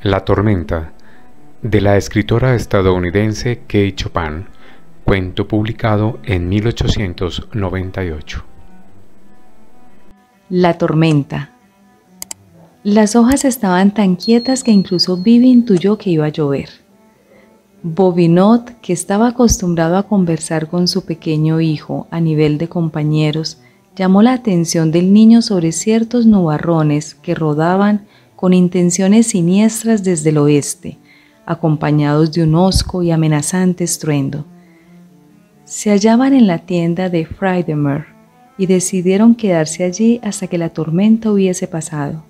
La tormenta, de la escritora estadounidense Kate Chopin, cuento publicado en 1898. La tormenta. Las hojas estaban tan quietas que incluso Bibi intuyó que iba a llover. Bobinot, que estaba acostumbrado a conversar con su pequeño hijo a nivel de compañeros, llamó la atención del niño sobre ciertos nubarrones que rodaban con intenciones siniestras desde el oeste, acompañados de un hosco y amenazante estruendo. Se hallaban en la tienda de Friedemer y decidieron quedarse allí hasta que la tormenta hubiese pasado.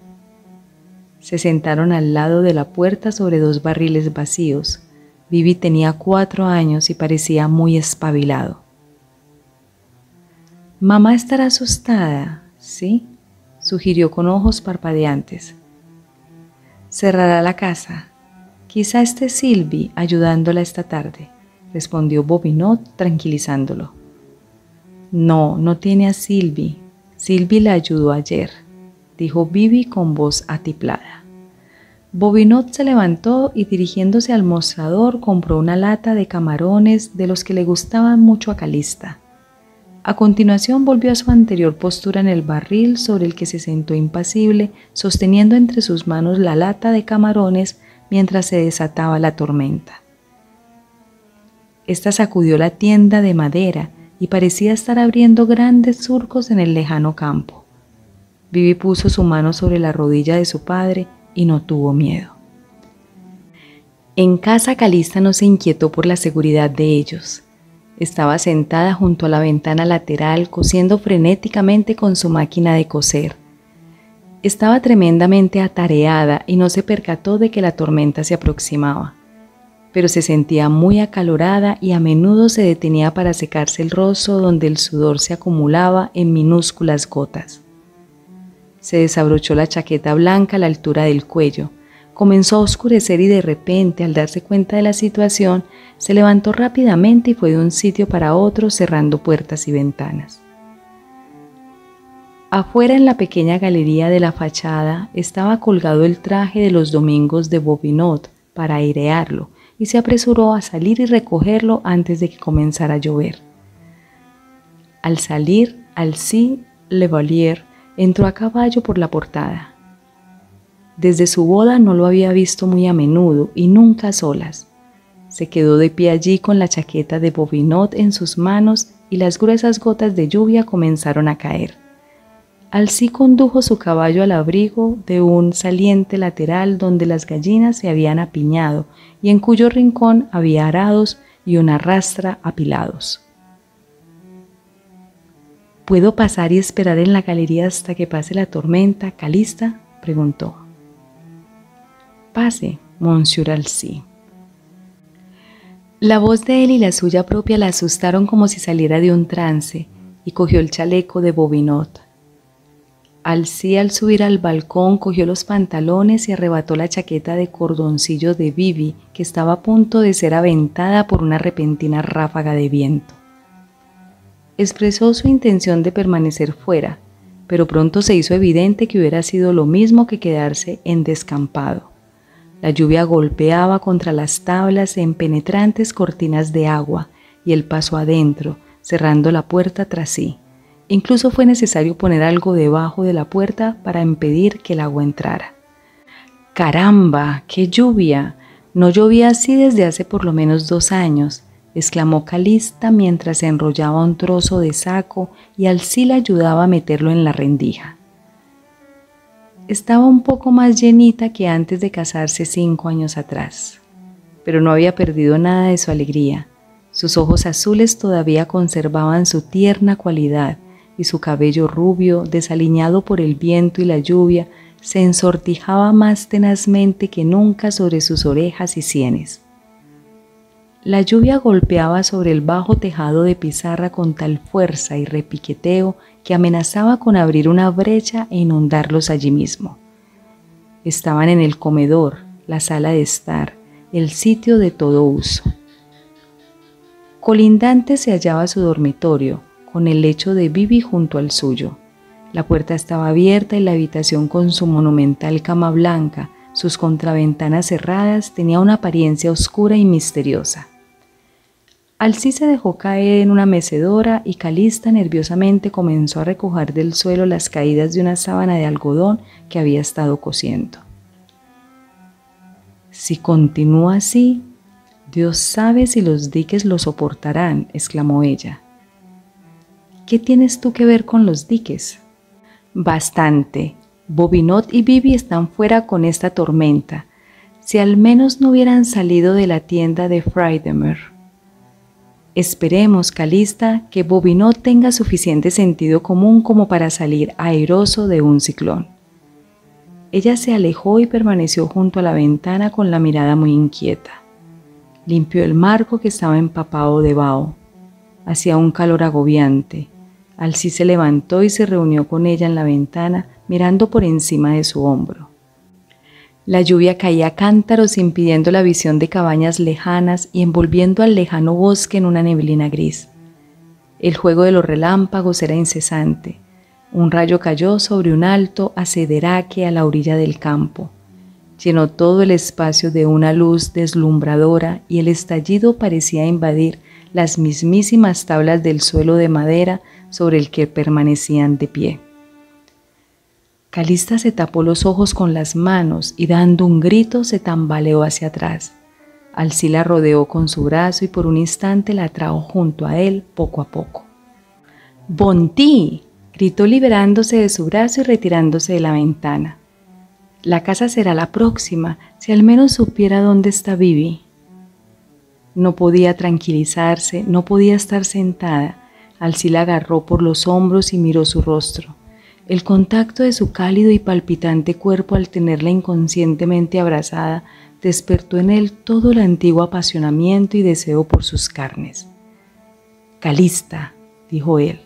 Se sentaron al lado de la puerta sobre 2 barriles vacíos. Bibi tenía 4 años y parecía muy espabilado. «Mamá estará asustada, ¿sí?», sugirió con ojos parpadeantes. «Cerrará la casa. Quizá esté Sylvie ayudándola esta tarde», respondió Bobinot tranquilizándolo. «No, no tiene a Sylvie. Sylvie la ayudó ayer», dijo Bibi con voz atiplada. Bobinot se levantó y dirigiéndose al mostrador compró una lata de camarones de los que le gustaban mucho a Calista. A continuación volvió a su anterior postura en el barril sobre el que se sentó impasible, sosteniendo entre sus manos la lata de camarones mientras se desataba la tormenta. Esta sacudió la tienda de madera y parecía estar abriendo grandes surcos en el lejano campo. Bibi puso su mano sobre la rodilla de su padre y no tuvo miedo. En casa Calista no se inquietó por la seguridad de ellos. Estaba sentada junto a la ventana lateral cosiendo frenéticamente con su máquina de coser. Estaba tremendamente atareada y no se percató de que la tormenta se aproximaba, pero se sentía muy acalorada y a menudo se detenía para secarse el rostro donde el sudor se acumulaba en minúsculas gotas. Se desabrochó la chaqueta blanca a la altura del cuello. Comenzó a oscurecer y de repente, al darse cuenta de la situación, se levantó rápidamente y fue de un sitio para otro cerrando puertas y ventanas. Afuera en la pequeña galería de la fachada estaba colgado el traje de los domingos de Bobinot para airearlo y se apresuró a salir y recogerlo antes de que comenzara a llover. Al salir, Alcide Levalier entró a caballo por la portada. Desde su boda no lo había visto muy a menudo y nunca a solas. Se quedó de pie allí con la chaqueta de Bobinot en sus manos y las gruesas gotas de lluvia comenzaron a caer. Alcide condujo su caballo al abrigo de un saliente lateral donde las gallinas se habían apiñado y en cuyo rincón había arados y una rastra apilados. «¿Puedo pasar y esperar en la galería hasta que pase la tormenta, Calista?», preguntó. «Pase, Monsieur Alcide». La voz de él y la suya propia la asustaron como si saliera de un trance y cogió el chaleco de Bobinot. Alcide, al subir al balcón, cogió los pantalones y arrebató la chaqueta de cordoncillo de Bibi, que estaba a punto de ser aventada por una repentina ráfaga de viento. Expresó su intención de permanecer fuera, pero pronto se hizo evidente que hubiera sido lo mismo que quedarse en descampado. La lluvia golpeaba contra las tablas en penetrantes cortinas de agua y él pasó adentro, cerrando la puerta tras sí. Incluso fue necesario poner algo debajo de la puerta para impedir que el agua entrara. «¡Caramba! ¡Qué lluvia! No llovía así desde hace por lo menos 2 años», exclamó Calista mientras enrollaba un trozo de saco y Alcide le ayudaba a meterlo en la rendija. Estaba un poco más llenita que antes de casarse 5 años atrás, pero no había perdido nada de su alegría. Sus ojos azules todavía conservaban su tierna cualidad y su cabello rubio, desaliñado por el viento y la lluvia, se ensortijaba más tenazmente que nunca sobre sus orejas y sienes. La lluvia golpeaba sobre el bajo tejado de pizarra con tal fuerza y repiqueteo que amenazaba con abrir una brecha e inundarlos allí mismo. Estaban en el comedor, la sala de estar, el sitio de todo uso. Colindante se hallaba su dormitorio, con el lecho de Bibi junto al suyo. La puerta estaba abierta y la habitación con su monumental cama blanca Sus contraventanas cerradas tenían una apariencia oscura y misteriosa. Alcí se dejó caer en una mecedora y Calista nerviosamente comenzó a recoger del suelo las caídas de una sábana de algodón que había estado cosiendo. «Si continúa así, Dios sabe si los diques lo soportarán», exclamó ella. «¿Qué tienes tú que ver con los diques?» «Bastante. Bobinot y Bibi están fuera con esta tormenta. Si al menos no hubieran salido de la tienda de Friedemer». «Esperemos, Calista, que Bobinot tenga suficiente sentido común como para salir airoso de un ciclón». Ella se alejó y permaneció junto a la ventana con la mirada muy inquieta. Limpió el marco que estaba empapado de vaho. Hacía un calor agobiante. Alcí se levantó y se reunió con ella en la ventana, mirando por encima de su hombro. La lluvia caía a cántaros, impidiendo la visión de cabañas lejanas y envolviendo al lejano bosque en una neblina gris. El juego de los relámpagos era incesante. Un rayo cayó sobre un alto acederaque a la orilla del campo. Llenó todo el espacio de una luz deslumbradora y el estallido parecía invadir las mismísimas tablas del suelo de madera sobre el que permanecían de pie. Calista se tapó los ojos con las manos y dando un grito se tambaleó hacia atrás. Alcí la rodeó con su brazo y por un instante la trajo junto a él poco a poco. «¡Bonti!», gritó liberándose de su brazo y retirándose de la ventana. «La casa será la próxima, si al menos supiera dónde está Bibi». No podía tranquilizarse, no podía estar sentada. Alcí la agarró por los hombros y miró su rostro. El contacto de su cálido y palpitante cuerpo al tenerla inconscientemente abrazada despertó en él todo el antiguo apasionamiento y deseo por sus carnes. «Calista», dijo él,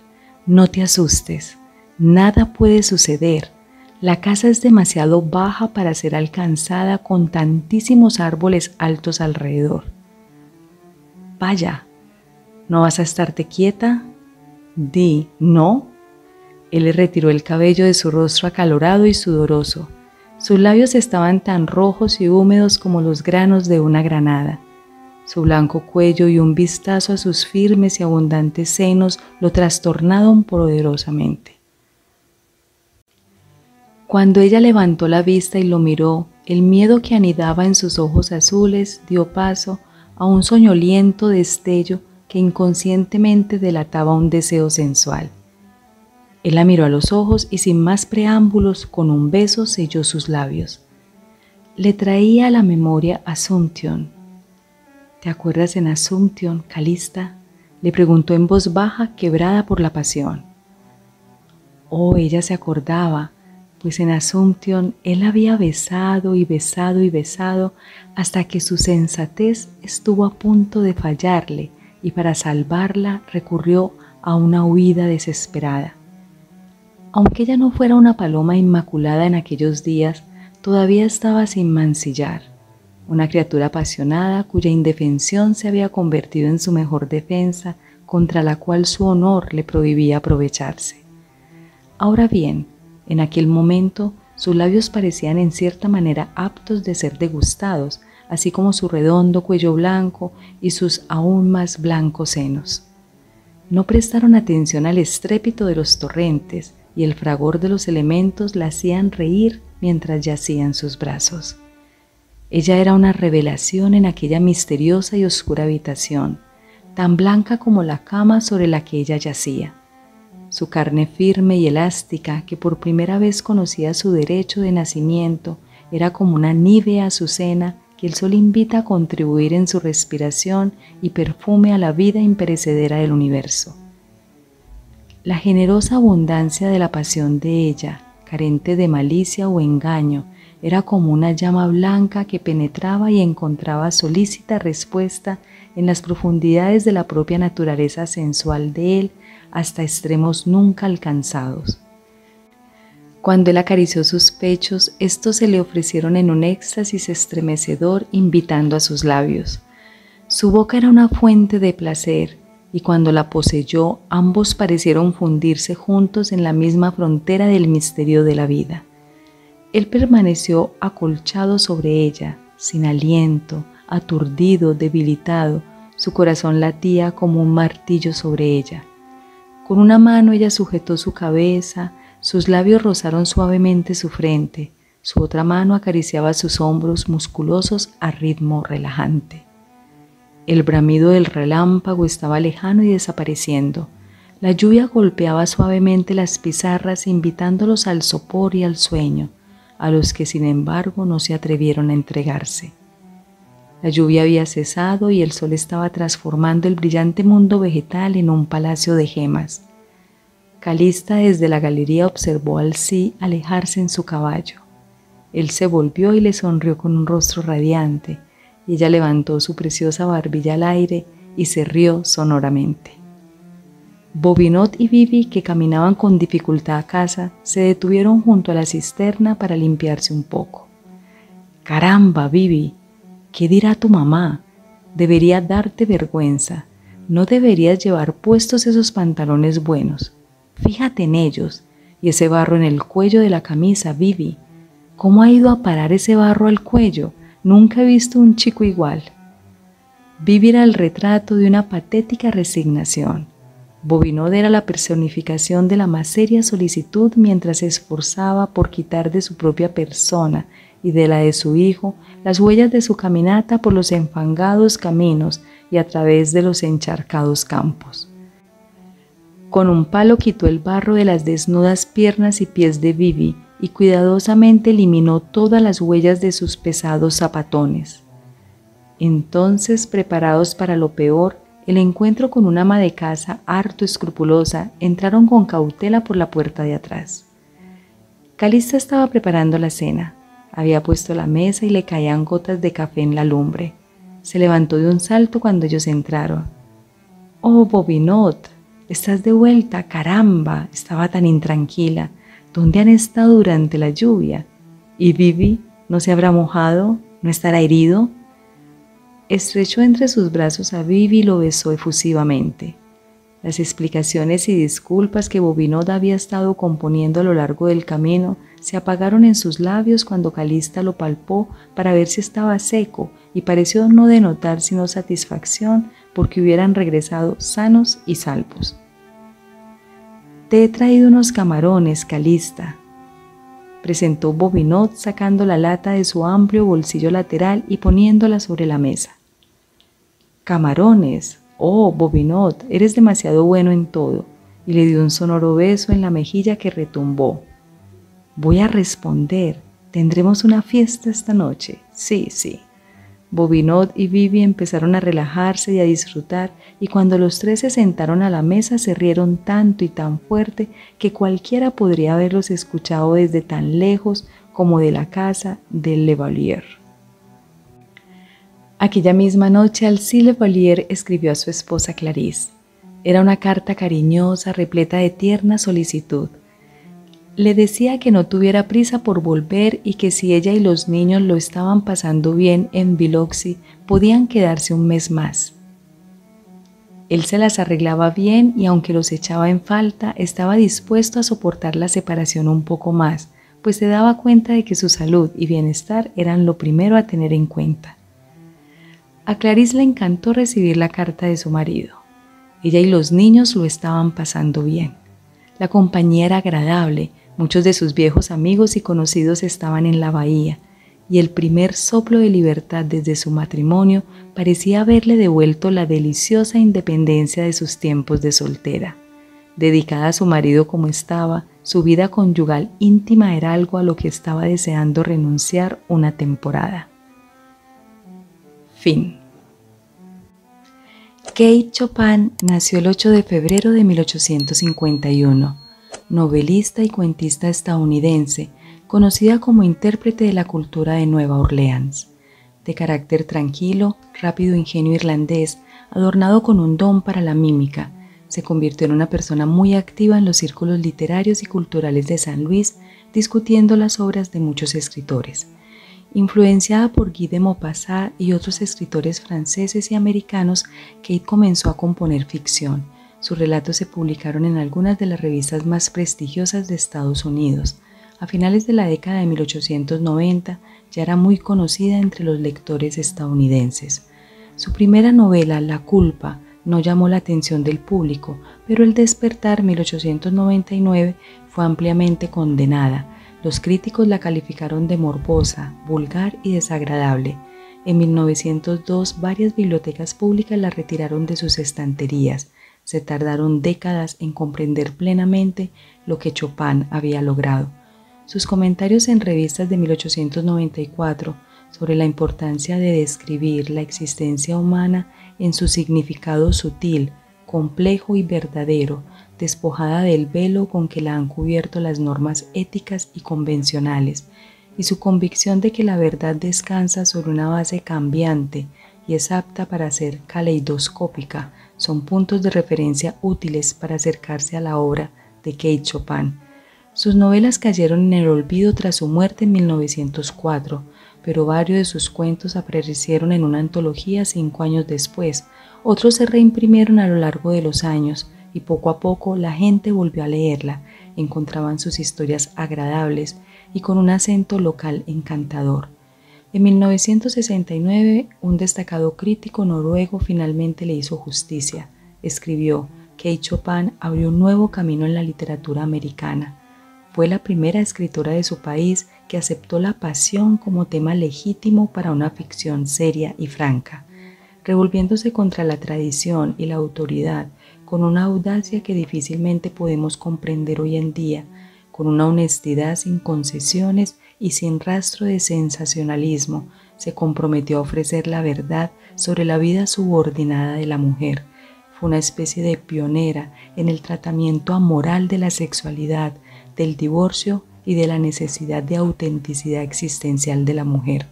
«no te asustes, nada puede suceder. La casa es demasiado baja para ser alcanzada con tantísimos árboles altos alrededor. Vaya, ¿no vas a estarte quieta? Di, ¿no?». Él le retiró el cabello de su rostro acalorado y sudoroso. Sus labios estaban tan rojos y húmedos como los granos de una granada. Su blanco cuello y un vistazo a sus firmes y abundantes senos lo trastornaron poderosamente. Cuando ella levantó la vista y lo miró, el miedo que anidaba en sus ojos azules dio paso a un soñoliento destello que inconscientemente delataba un deseo sensual. Él la miró a los ojos y sin más preámbulos, con un beso selló sus labios. Le traía a la memoria Asunción. «¿Te acuerdas en Asunción, Calista?», le preguntó en voz baja, quebrada por la pasión. Oh, ella se acordaba, pues en Asunción él había besado y besado y besado hasta que su sensatez estuvo a punto de fallarle y para salvarla recurrió a una huida desesperada. Aunque ella no fuera una paloma inmaculada en aquellos días, todavía estaba sin mancillar, una criatura apasionada cuya indefensión se había convertido en su mejor defensa, contra la cual su honor le prohibía aprovecharse. Ahora bien, en aquel momento sus labios parecían en cierta manera aptos de ser degustados, así como su redondo cuello blanco y sus aún más blancos senos. No prestaron atención al estrépito de los torrentes y el fragor de los elementos la hacían reír mientras yacía en sus brazos. Ella era una revelación en aquella misteriosa y oscura habitación, tan blanca como la cama sobre la que ella yacía. Su carne firme y elástica, que por primera vez conocía su derecho de nacimiento, era como una nívea azucena que el sol invita a contribuir en su respiración y perfume a la vida imperecedera del universo. La generosa abundancia de la pasión de ella, carente de malicia o engaño, era como una llama blanca que penetraba y encontraba solícita respuesta en las profundidades de la propia naturaleza sensual de él, hasta extremos nunca alcanzados. Cuando él acarició sus pechos, estos se le ofrecieron en un éxtasis estremecedor, invitando a sus labios. Su boca era una fuente de placer, y cuando la poseyó, ambos parecieron fundirse juntos en la misma frontera del misterio de la vida. Él permaneció acolchado sobre ella, sin aliento, aturdido, debilitado. Su corazón latía como un martillo sobre ella. Con una mano ella sujetó su cabeza, sus labios rozaron suavemente su frente, su otra mano acariciaba sus hombros musculosos a ritmo relajante. El bramido del relámpago estaba lejano y desapareciendo. La lluvia golpeaba suavemente las pizarras, invitándolos al sopor y al sueño, a los que sin embargo no se atrevieron a entregarse. La lluvia había cesado y el sol estaba transformando el brillante mundo vegetal en un palacio de gemas. Calista desde la galería observó al sí alejarse en su caballo. Él se volvió y le sonrió con un rostro radiante, y ella levantó su preciosa barbilla al aire y se rió sonoramente. Bobinot y Bibi, que caminaban con dificultad a casa, se detuvieron junto a la cisterna para limpiarse un poco. «Caramba, Bibi, ¿qué dirá tu mamá? Debería darte vergüenza. No deberías llevar puestos esos pantalones buenos. Fíjate en ellos, y ese barro en el cuello de la camisa, Bibi. ¿Cómo ha ido a parar ese barro al cuello? Nunca he visto un chico igual». Bibi era el retrato de una patética resignación. Bobinot era la personificación de la más seria solicitud mientras se esforzaba por quitar de su propia persona y de la de su hijo las huellas de su caminata por los enfangados caminos y a través de los encharcados campos. Con un palo quitó el barro de las desnudas piernas y pies de Bibi y cuidadosamente eliminó todas las huellas de sus pesados zapatones. Entonces, preparados para lo peor, el encuentro con una ama de casa harto escrupulosa, entraron con cautela por la puerta de atrás. Calista estaba preparando la cena. Había puesto la mesa y le caían gotas de café en la lumbre. Se levantó de un salto cuando ellos entraron. «Oh, Bobinot, estás de vuelta, caramba», estaba tan intranquila. «¿Dónde han estado durante la lluvia? ¿Y Bibi? ¿No se habrá mojado? ¿No estará herido?». Estrechó entre sus brazos a Bibi y lo besó efusivamente. Las explicaciones y disculpas que Bobinot había estado componiendo a lo largo del camino se apagaron en sus labios cuando Calista lo palpó para ver si estaba seco y pareció no denotar sino satisfacción porque hubieran regresado sanos y salvos. «Te he traído unos camarones, Calista», presentó Bobinot sacando la lata de su amplio bolsillo lateral y poniéndola sobre la mesa. «Camarones, oh, Bobinot, eres demasiado bueno en todo», y le dio un sonoro beso en la mejilla que retumbó. «Voy a responder, ¿tendremos una fiesta esta noche?». «Sí, sí». Bobinot y Bibi empezaron a relajarse y a disfrutar, y cuando los tres se sentaron a la mesa se rieron tanto y tan fuerte que cualquiera podría haberlos escuchado desde tan lejos como de la casa del Levalier. Aquella misma noche Alcide Levalier escribió a su esposa Clarisse. Era una carta cariñosa, repleta de tierna solicitud. Le decía que no tuviera prisa por volver y que si ella y los niños lo estaban pasando bien en Biloxi, podían quedarse un mes más. Él se las arreglaba bien y aunque los echaba en falta, estaba dispuesto a soportar la separación un poco más, pues se daba cuenta de que su salud y bienestar eran lo primero a tener en cuenta. A Clarisse le encantó recibir la carta de su marido. Ella y los niños lo estaban pasando bien. La compañía era agradable, muchos de sus viejos amigos y conocidos estaban en la bahía, y el primer soplo de libertad desde su matrimonio parecía haberle devuelto la deliciosa independencia de sus tiempos de soltera. Dedicada a su marido como estaba, su vida conyugal íntima era algo a lo que estaba deseando renunciar una temporada. Fin. Kate Chopin nació el 8 de febrero de 1851, novelista y cuentista estadounidense, conocida como intérprete de la cultura de Nueva Orleans. De carácter tranquilo, rápido ingenio irlandés, adornado con un don para la mímica, se convirtió en una persona muy activa en los círculos literarios y culturales de San Luis, discutiendo las obras de muchos escritores. Influenciada por Guy de Maupassant y otros escritores franceses y americanos, Kate comenzó a componer ficción. Sus relatos se publicaron en algunas de las revistas más prestigiosas de Estados Unidos. A finales de la década de 1890 ya era muy conocida entre los lectores estadounidenses. Su primera novela, La culpa, no llamó la atención del público, pero El despertar, 1899, fue ampliamente condenada. Los críticos la calificaron de morbosa, vulgar y desagradable. En 1902, varias bibliotecas públicas la retiraron de sus estanterías. Se tardaron décadas en comprender plenamente lo que Chopin había logrado. Sus comentarios en revistas de 1894 sobre la importancia de describir la existencia humana en su significado sutil, complejo y verdadero, despojada del velo con que la han cubierto las normas éticas y convencionales, y su convicción de que la verdad descansa sobre una base cambiante y es apta para ser caleidoscópica, son puntos de referencia útiles para acercarse a la obra de Kate Chopin. Sus novelas cayeron en el olvido tras su muerte en 1904, pero varios de sus cuentos aparecieron en una antología 5 años después. Otros se reimprimieron a lo largo de los años y poco a poco la gente volvió a leerla, encontraban sus historias agradables y con un acento local encantador. En 1969, un destacado crítico noruego finalmente le hizo justicia. Escribió: Kate Chopin abrió un nuevo camino en la literatura americana. Fue la primera escritora de su país que aceptó la pasión como tema legítimo para una ficción seria y franca, revolviéndose contra la tradición y la autoridad con una audacia que difícilmente podemos comprender hoy en día, con una honestidad sin concesiones y sin rastro de sensacionalismo. Se comprometió a ofrecer la verdad sobre la vida subordinada de la mujer. Fue una especie de pionera en el tratamiento amoral de la sexualidad, del divorcio y de la necesidad de autenticidad existencial de la mujer.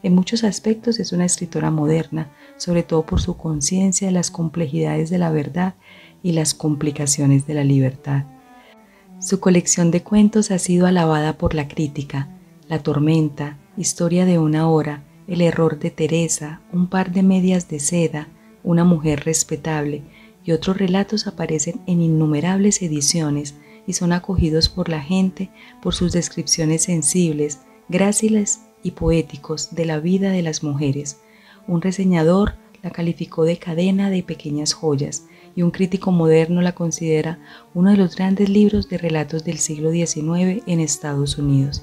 En muchos aspectos es una escritora moderna, sobre todo por su conciencia de las complejidades de la verdad y las complicaciones de la libertad. Su colección de cuentos ha sido alabada por la crítica. La tormenta, Historia de una hora, El error de Teresa, Un par de medias de seda, Una mujer respetable y otros relatos aparecen en innumerables ediciones y son acogidos por la gente por sus descripciones sensibles, gráciles y poéticos de la vida de las mujeres. Un reseñador la calificó de cadena de pequeñas joyas y un crítico moderno la considera uno de los grandes libros de relatos del siglo XIX en Estados Unidos.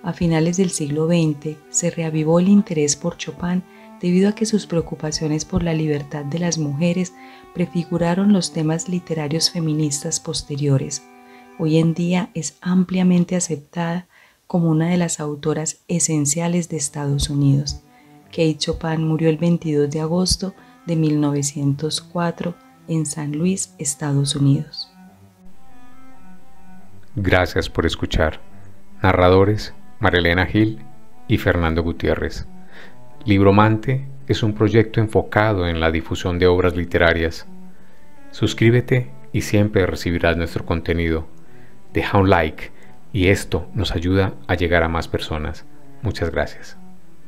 A finales del siglo XX se reavivó el interés por Chopin debido a que sus preocupaciones por la libertad de las mujeres prefiguraron los temas literarios feministas posteriores. Hoy en día es ampliamente aceptada como una de las autoras esenciales de Estados Unidos. Kate Chopin murió el 22 de agosto de 1904 en San Luis, Estados Unidos. Gracias por escuchar. Narradores: Marilena Gil y Fernando Gutiérrez. Libromante es un proyecto enfocado en la difusión de obras literarias. Suscríbete y siempre recibirás nuestro contenido. Deja un like y esto nos ayuda a llegar a más personas. Muchas gracias.